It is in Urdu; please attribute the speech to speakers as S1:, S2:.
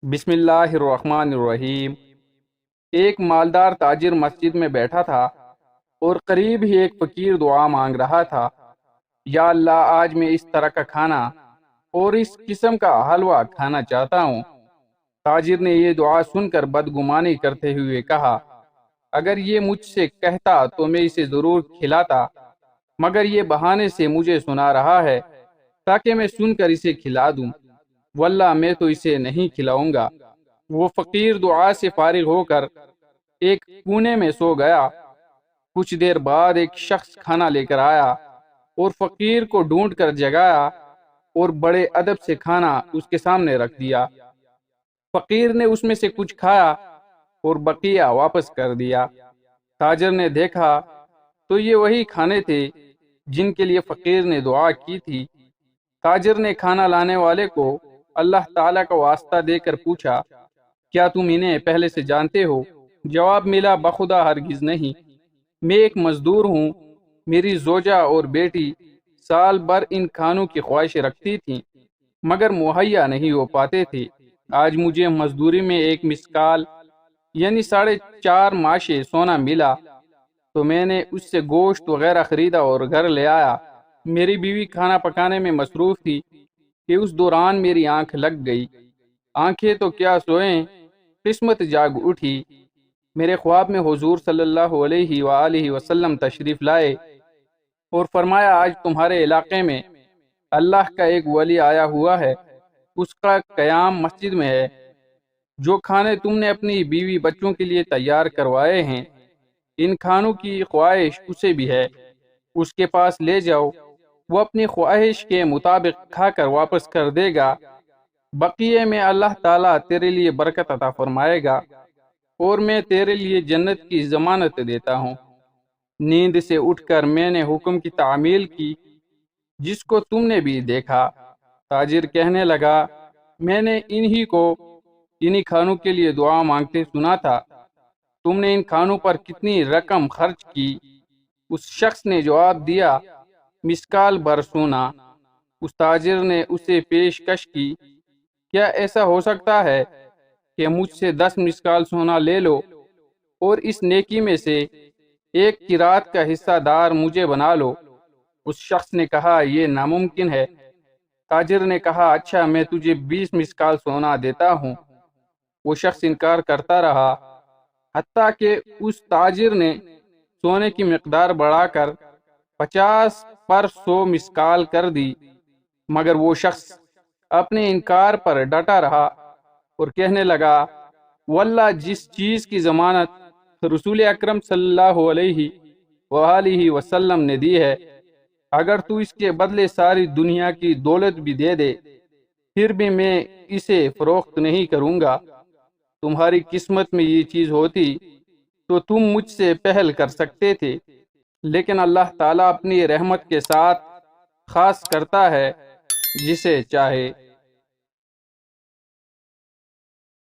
S1: بسم اللہ الرحمن الرحیم۔ ایک مالدار تاجر مسجد میں بیٹھا تھا اور قریب ہی ایک فقیر دعا مانگ رہا تھا، یا اللہ، آج میں اس طرح کا کھانا اور اس قسم کا حلوہ کھانا چاہتا ہوں۔ تاجر نے یہ دعا سن کر بدگمانی کرتے ہوئے کہا، اگر یہ مجھ سے کہتا تو میں اسے ضرور کھلاتا، مگر یہ بہانے سے مجھے سنا رہا ہے تاکہ میں سن کر اسے کھلا دوں، واللہ میں تو اسے نہیں کھلاؤں گا۔ وہ فقیر دعا سے فارغ ہو کر ایک کونے میں سو گیا۔ کچھ دیر بعد ایک شخص کھانا لے کر آیا اور فقیر کو ڈھونڈ کر جگایا اور بڑے ادب سے کھانا اس کے سامنے رکھ دیا۔ فقیر نے اس میں سے کچھ کھایا اور بقیہ واپس کر دیا۔ تاجر نے دیکھا تو یہ وہی کھانے تھے جن کے لیے فقیر نے دعا کی تھی۔ تاجر نے کھانا لانے والے کو اللہ تعالیٰ کا واسطہ دے کر پوچھا، کیا تم انہیں پہلے سے جانتے ہو؟ جواب ملا، بخدا ہرگز نہیں، میں ایک مزدور ہوں۔ میری زوجہ اور بیٹی سال بھر ان کھانوں کی خواہش رکھتی تھیں مگر مہیا نہیں ہو پاتے تھے۔ آج مجھے مزدوری میں ایک مسکال یعنی 4.5 ماشے سونا ملا تو میں نے اس سے گوشت وغیرہ خریدا اور گھر لے آیا۔ میری بیوی کھانا پکانے میں مصروف تھی کہ اس دوران میری آنکھ لگ گئی۔ آنکھیں تو کیا سوئیں، قسمت جاگ اٹھی۔ میرے خواب میں حضور صلی اللہ علیہ وآلہ وسلم تشریف لائے اور فرمایا، آج تمہارے علاقے میں اللہ کا ایک ولی آیا ہوا ہے، اس کا قیام مسجد میں ہے۔ جو کھانے تم نے اپنی بیوی بچوں کے لیے تیار کروائے ہیں، ان کھانوں کی خواہش اسے بھی ہے، اس کے پاس لے جاؤ، وہ اپنی خواہش کے مطابق کھا کر واپس کر دے گا۔ بقیے میں اللہ تعالیٰ تیرے لیے برکت عطا فرمائے گا اور میں تیرے لیے جنت کی ضمانت دیتا ہوں۔ نیند سے اٹھ کر میں نے حکم کی تعمیل کی جس کو تم نے بھی دیکھا۔ تاجر کہنے لگا، میں نے انہی کھانوں کے لیے دعا مانگتے سنا تھا، تم نے ان کھانوں پر کتنی رقم خرچ کی؟ اس شخص نے جواب دیا، مسکال بھر سونا۔ اس تاجر نے اسے پیشکش کی، کیا ایسا ہو سکتا ہے کہ مجھ سے 10 مسکال سونا لے لو اور اس نیکی میں سے ایک قرات کا حصہ دار مجھے بنا لو؟ اس شخص نے کہا، یہ ناممکن ہے۔ تاجر نے کہا، اچھا میں تجھے 20 مسکال سونا دیتا ہوں۔ وہ شخص انکار کرتا رہا حتیٰ کہ اس تاجر نے سونے کی مقدار بڑھا کر 50 پر 100 مسکال کر دی، مگر وہ شخص اپنے انکار پر ڈٹا رہا اور کہنے لگا، واللہ جس چیز کی ضمانت رسول اکرم صلی اللہ علیہ وآلہ وسلم نے دی ہے، اگر تو اس کے بدلے ساری دنیا کی دولت بھی دے دے پھر بھی میں اسے فروخت نہیں کروں گا۔ تمہاری قسمت میں یہ چیز ہوتی تو تم مجھ سے پہل کر سکتے تھے، لیکن اللہ تعالیٰ اپنی رحمت کے ساتھ خاص کرتا ہے جسے چاہے۔